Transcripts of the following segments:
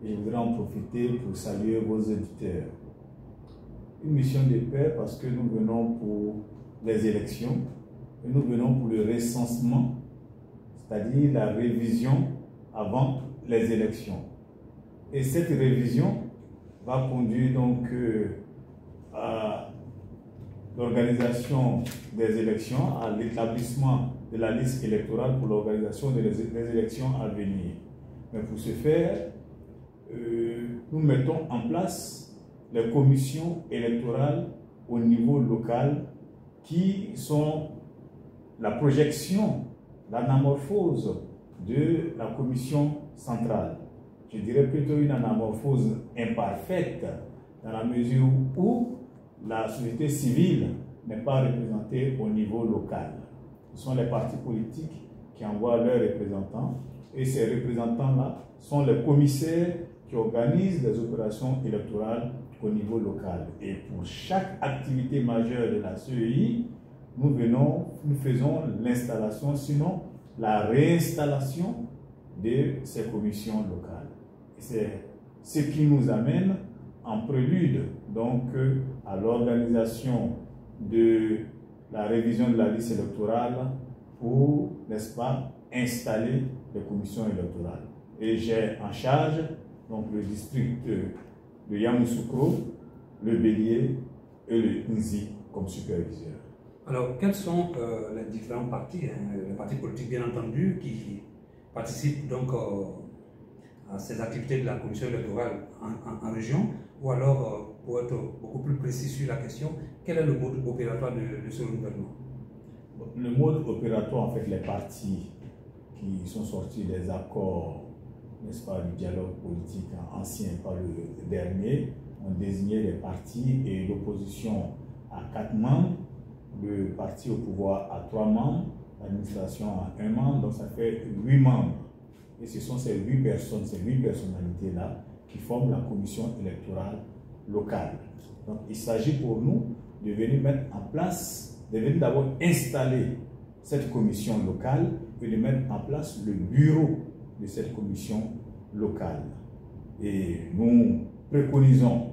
et je voudrais en profiter pour saluer vos auditeurs. Une mission de paix parce que nous venons pour les élections et nous venons pour le recensement, c'est-à-dire la révision avant les élections. Et cette révision va conduire donc à l'organisation des élections, à l'établissement de la liste électorale pour l'organisation des élections à venir. Mais pour ce faire, nous mettons en place les commissions électorales au niveau local qui sont la projection, l'anamorphose de la commission centrale. Je dirais plutôt une anamorphose imparfaite dans la mesure où la société civile n'est pas représentée au niveau local. Ce sont les partis politiques qui envoient leurs représentants et ces représentants-là sont les commissaires qui organisent les opérations électorales au niveau local. Et pour chaque activité majeure de la CEI, nous faisons l'installation, sinon la réinstallation de ces commissions locales. C'est ce qui nous amène en prélude donc à l'organisation de la révision de la liste électorale pour, n'est-ce pas, installer les commissions électorales. Et j'ai en charge donc le district de Yamoussoukro, le Bélier et le Nzi comme superviseurs. Alors, quels sont les différents partis, les partis politiques bien entendu, qui participent donc à ces activités de la commission électorale en région, ou alors, pour être beaucoup plus précis sur la question, quel est le mode opératoire de ce renouvellement? Le mode opératoire, en fait, les partis qui sont sortis des accords, n'est-ce pas, du dialogue politique ancien, pas le dernier, ont désigné les partis et l'opposition à 4 membres, le parti au pouvoir à 3 membres, l'administration à 1 membre, donc ça fait 8 membres. Et ce sont ces 8 personnes, ces 8 personnalités-là qui forment la commission électorale locale. Donc il s'agit pour nous de venir mettre en place, de venir d'abord installer cette commission locale et de mettre en place le bureau de cette commission locale. Et nous préconisons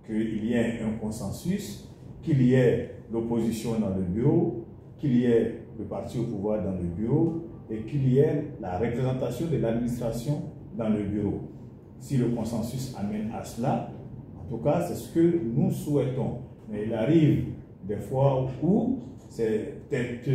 qu'il y ait un consensus, qu'il y ait l'opposition dans le bureau, qu'il y ait le parti au pouvoir dans le bureau et qu'il y ait la représentation de l'administration dans le bureau. Si le consensus amène à cela, en tout cas, c'est ce que nous souhaitons. Mais il arrive des fois où c'est peut-être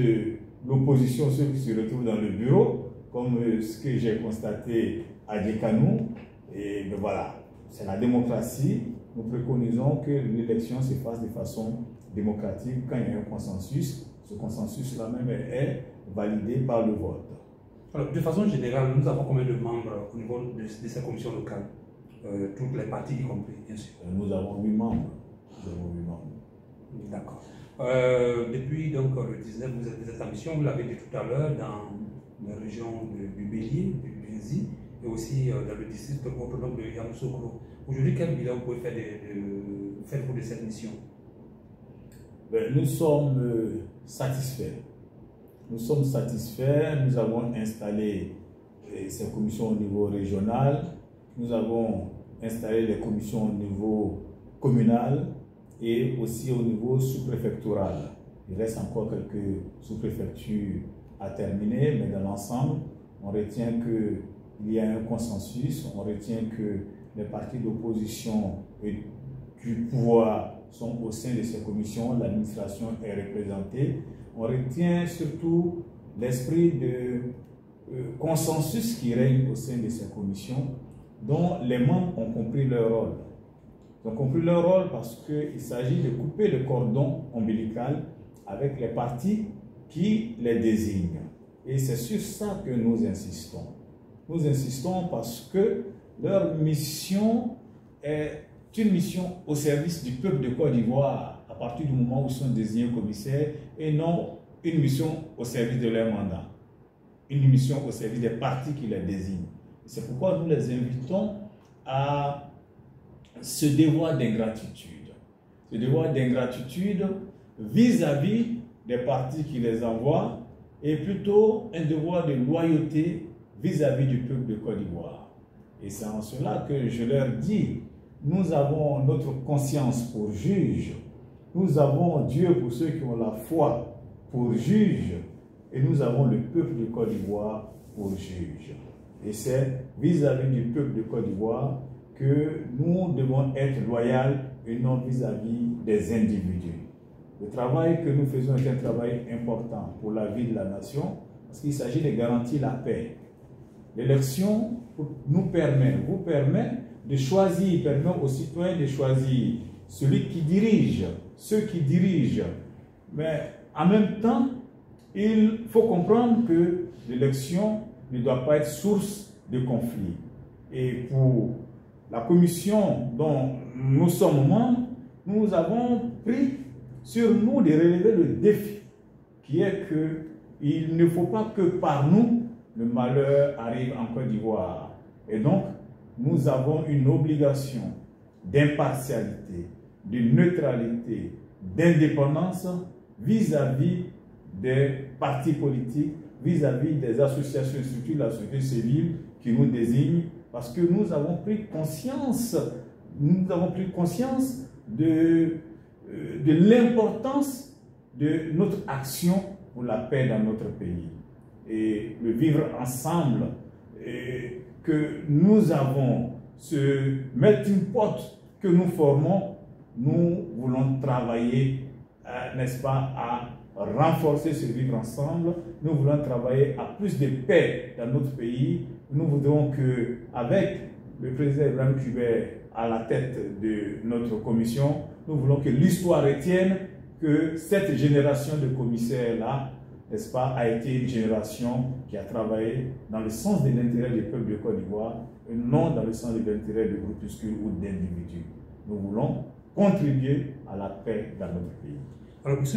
l'opposition, ceux qui se retrouvent dans le bureau, comme ce que j'ai constaté à Djekanou. Et ben voilà, c'est la démocratie. Nous préconisons que l'élection se fasse de façon démocratique quand il y a un consensus. Ce consensus-là même est validé par le vote. Alors, de façon générale, nous avons combien de membres au niveau de ces commissions locales? Toutes les parties y compris, bien sûr. Nous avons 8 membres. D'accord. Depuis donc, le 19, vous êtes en mission, vous l'avez dit tout à l'heure, dans la région du Bélier, du Nzi, et aussi dans le district autonome de Yamoussoukro. Aujourd'hui, quel bilan vous pouvez faire pour de cette mission? Nous sommes satisfaits. Nous sommes satisfaits. Nous avons installé ces commissions au niveau régional. Nous avons installé les commissions au niveau communal et aussi au niveau sous-préfectoral. Il reste encore quelques sous-préfectures à terminer, mais dans l'ensemble, on retient qu'il y a un consensus, on retient que les partis d'opposition et du pouvoir sont au sein de ces commissions, l'administration est représentée. On retient surtout l'esprit de consensus qui règne au sein de ces commissions, dont les membres ont compris leur rôle. Ils ont compris leur rôle parce qu'il s'agit de couper le cordon ombilical avec les partis qui les désignent. Et c'est sur ça que nous insistons. Nous insistons parce que leur mission est une mission au service du peuple de Côte d'Ivoire à partir du moment où ils sont désignés commissaires et non une mission au service de leur mandat. Une mission au service des partis qui les désignent. C'est pourquoi nous les invitons à ce devoir d'ingratitude. Ce devoir d'ingratitude vis-à-vis des partis qui les envoient et plutôt un devoir de loyauté vis-à-vis du peuple de Côte d'Ivoire. Et c'est en cela que je leur dis, nous avons notre conscience pour juge, nous avons Dieu pour ceux qui ont la foi pour juge, et nous avons le peuple de Côte d'Ivoire pour juge. Et c'est vis-à-vis du peuple de Côte d'Ivoire que nous devons être loyaux et non vis-à-vis des individus. Le travail que nous faisons est un travail important pour la vie de la nation, parce qu'il s'agit de garantir la paix. L'élection nous permet, vous permet de choisir, permet aux citoyens de choisir celui qui dirige, ceux qui dirigent. Mais en même temps, il faut comprendre que l'élection ne doit pas être source de conflit. Et pour la commission dont nous sommes membres, nous avons pris sur nous de relever le défi, qui est qu'il ne faut pas que par nous, le malheur arrive en Côte d'Ivoire. Et donc, nous avons une obligation d'impartialité, de neutralité, d'indépendance vis-à-vis des partis politiques, vis-à-vis des associations et structures de la société civile qui nous désignent, parce que nous avons pris conscience de l'importance de notre action pour la paix dans notre pays. Et le vivre ensemble que nous avons, ce melting pot que nous formons, nous voulons travailler, n'est-ce pas, à renforcer ce vivre ensemble. Nous voulons travailler à plus de paix dans notre pays. Nous voudrons qu'avec le président Ibrahim Kuber à la tête de notre commission, nous voulons que l'histoire retienne que cette génération de commissaires-là, n'est-ce pas, a été une génération qui a travaillé dans le sens de l'intérêt du peuple de Côte d'Ivoire et non dans le sens de l'intérêt de groupuscules ou d'individus. Nous voulons contribuer à la paix dans notre pays. Alors,